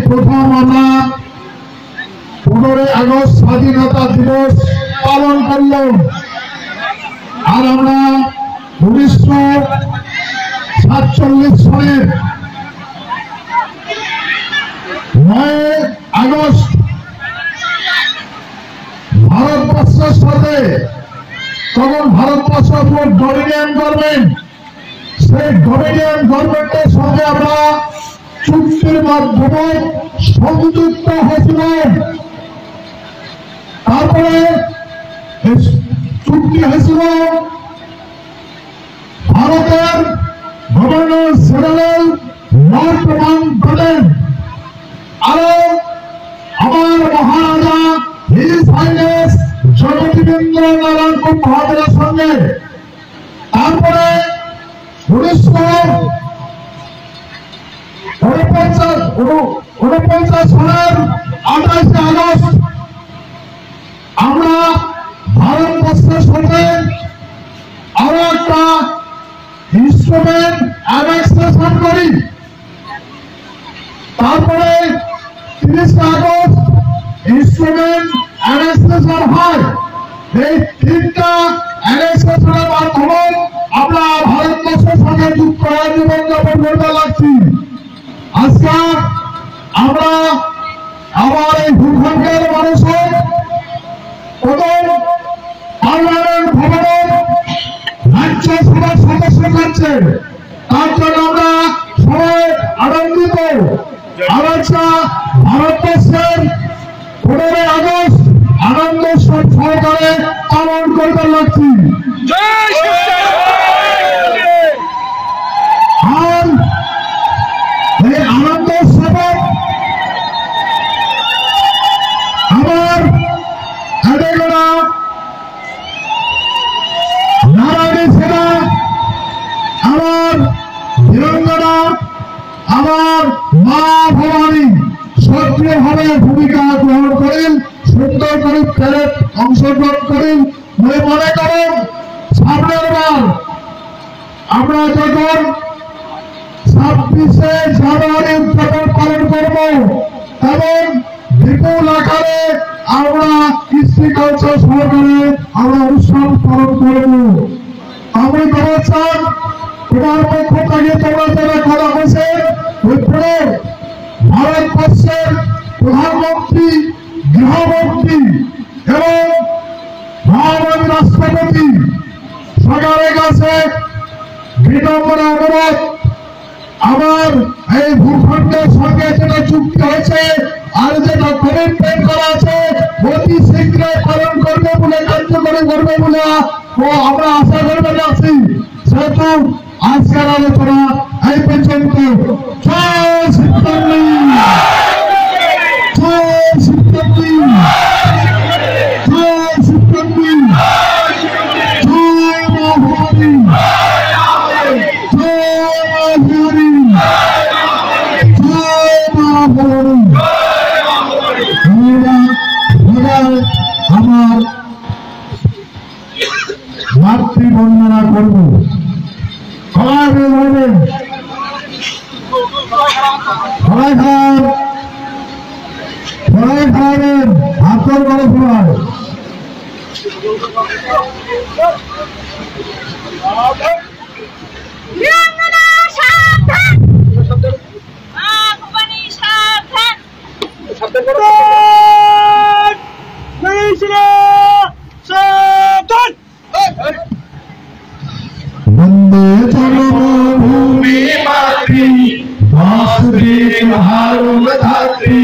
প্রথম আমরা 15 আগস্ট স্বাধীনতা দিবস পালন করলাম। আর আমরা 1947 সালের 9 আগস্ট ভারতবর্ষের সাথে, তখন ভারতবর্ষের উপর ডমিনিয়ন গভর্নমেন্ট, সেই ডমিনিয়ন গভর্নমেন্টের সঙ্গে আমরা চুক্তির মাধ্যমে সংযুক্ত হয়েছিলাম। তারপরে চুক্তি হয়েছিল ভারতের গভর্নর জেনারেল লর্ড মাউন্টব্যাটেন আরো আমার মহারাজা হিজ হাইনেস জগদীন্দ্র নারায়ণ মহারাজের সঙ্গে। তারপরে 1949 সালের 28 আগস্ট আমরা ভারতবর্ষের সাথে আরো একটা ইনস্ট্রুমেন্ট অ্যানেক্সেশন করি। তারপরে 30 আগস্ট ইনস্ট্রুমেন্ট অ্যানেক্সেশন হয়। এই তিনটা অ্যানেক্সেশনের মাধ্যমে আমরা ভারতবর্ষের সঙ্গে যুক্ত হয়ে জীবনযাপন করতে লাগছি। আজকে আমরা আমার এই ভূখণ্ডের মানুষের প্রথম পার্লামেন্ট ভবনের রাজ্যসভার সদস্য করছে, তার জন্য আমরা সবাই আনন্দিত। আজকে ভারতবর্ষের 15 আগস্ট আনন্দ সহকারে পালন করতে লাগছি। আর এই আনন্দ সভা আমার এদেগোড়া নারায়ণী সেনা, আমার বীরঙ্গনা, আমার মা ভবানী সক্রিয়ভাবে ভূমিকা গ্রহণ করেন, সুন্দর করে প্যারেড অংশগ্রহণ করেন। মনে করেন সামনের বার আমরা যখন 26শে জানুয়ারি উদ্যাপন পালন করব, এবং বিপুল আকারে আমরা কৃষ্টি কালচার সহকারে আমরা অনুষ্ঠান পালন করব। আমি খবর চান তোমার পক্ষ থেকে তোমরা যারা করা হয়েছে ভারতবর্ষের প্রধানমন্ত্রী, গৃহমন্ত্রী এবং মহামান্য রাষ্ট্রপতি সরকারের কাছে বিনম্র অনুরোধ, আমার এই ভূখণ্ডের সঙ্গে যেটা চুক্তি হয়েছে আর যেটা কমিটমেন্ট করা আছে অতি শীঘ্রই পালন করবে বলে, কার্যকরী করবে বলে আমরা আশা করবে আছি। সেহেতু আজকের আলোচনা এই পর্যন্ত। জয় শিবচন্ডী, জয় শিবচন্ডী, জয় শিবচন্ডী, জয় মা ভবানী, জয় মা ভবানী, জয় মা ভবানী। আমার মাতৃবন্দনা করব। সবাই বলবেন, সবাই খান, সবাই খাওয়াবেন, হাত করে সবাই। বন্দে জন্মভূমি মাতৃ, 10 দিন হারুম ধাত্রী,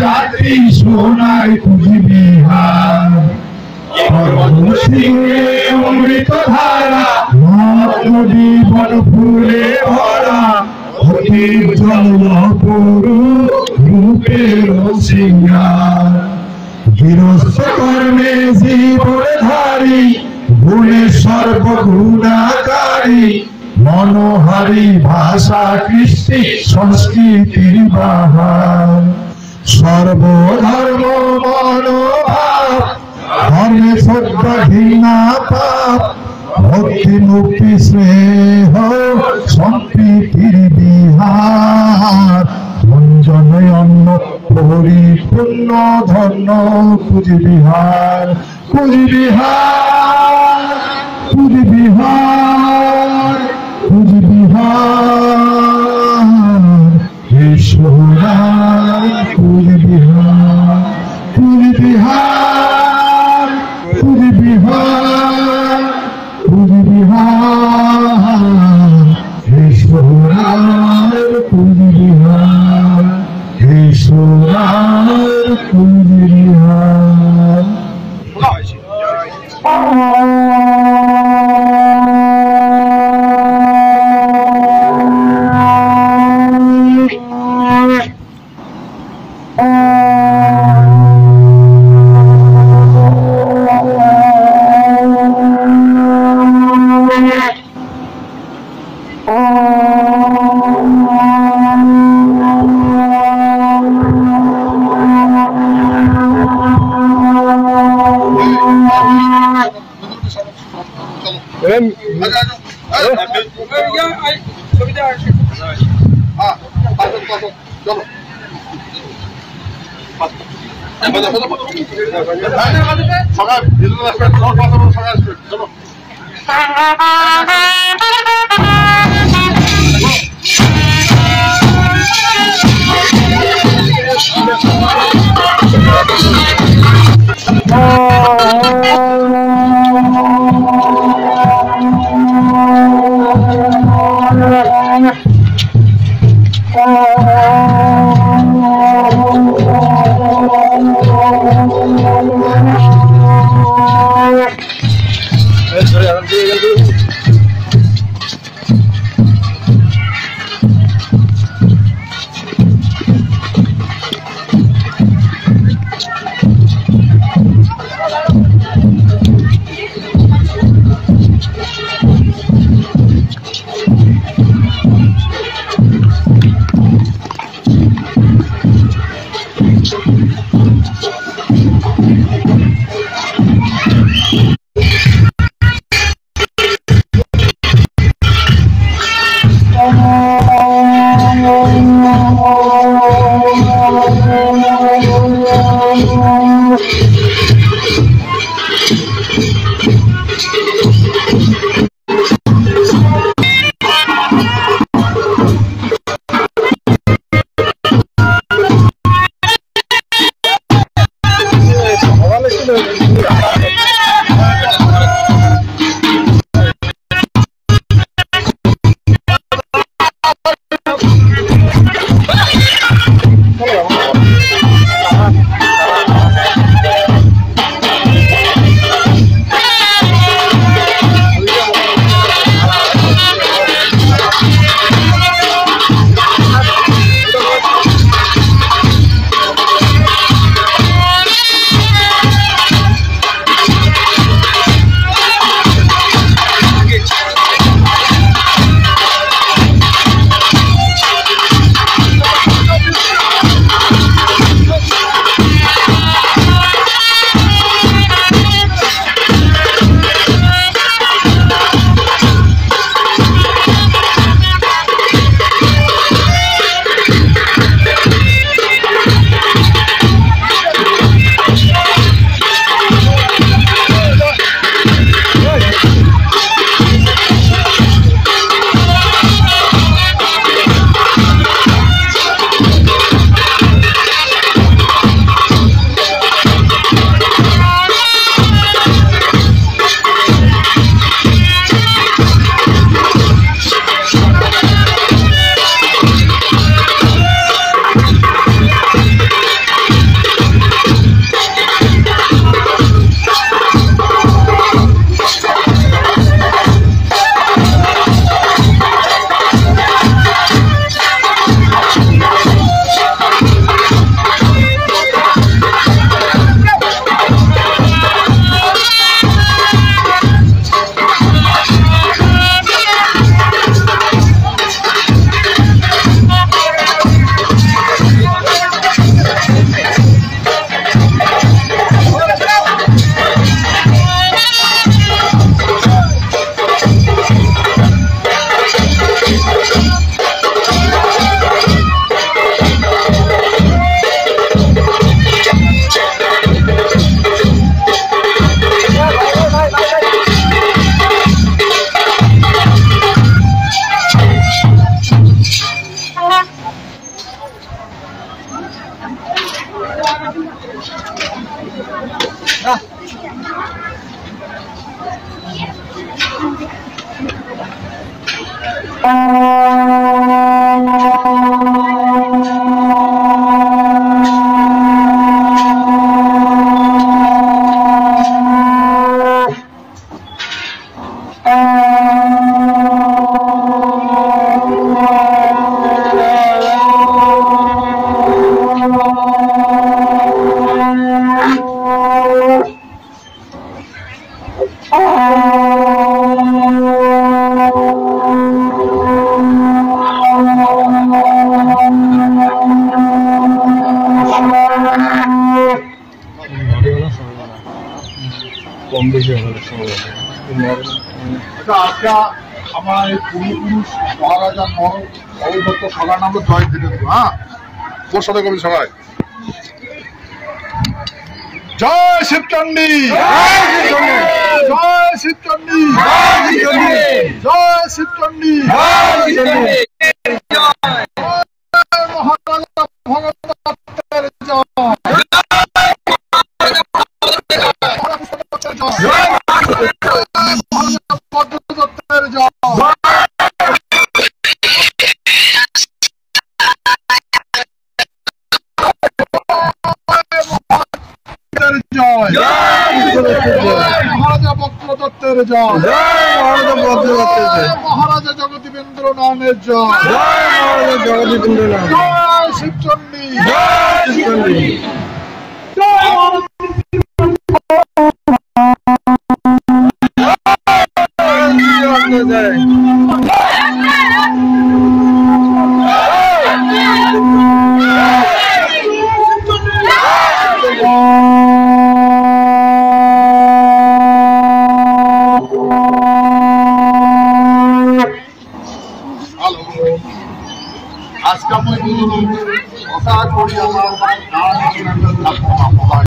যাত্রী সোনায় কুচবিহার, সিংহে অমৃত ধারা, নদী বন ফুলে ভরা, অতীর জল পরু রূপের সিংহার, গৃহস্থ কর্মে জীবন ধারী, গুণে সর্বগুণাকারী, মনোহারী ভাষা কৃষ্টি সংস্কৃতির বাহার, সর্বধর্ম মনোভাব, ধর্মে শ্রদ্ধা ঘৃণা পাপ, ভক্তি মুক্তি স্নেহ সম্প্রীতির বিহার মঞ্জনয় অন্ন পরিপূর্ণ ধন্য কুচবিহার কুচবিহার কুচবিহার কুচবিহার ঈশ্বরায় কুচবিহার কুচবিহার কুচবিহার কুচবিহার ঈশ্বরায় কুচবিহার ঈশ্বরায় কুচবিহার আমার পূর্বপুরুষ মহারাজা নবদত্ত সবার নাম জয় দিতে দেবো। হ্যাঁ, তোর সাথে কবি সবাই জয় শিবচন্ডী, জয় শিবচন্ডী, জয় শিবচন্ডী, মহারাজা ভগদত্তের জয়, ভদ্রদত্তের জয়, মহারাজা বক্রদত্তের জয়, মহারাজা জগদীবেন্দ্র নাথের জয়, জয় শিবচন্ডী, জয় শিবচন্ডী, আজকে আমি আশা করি আমার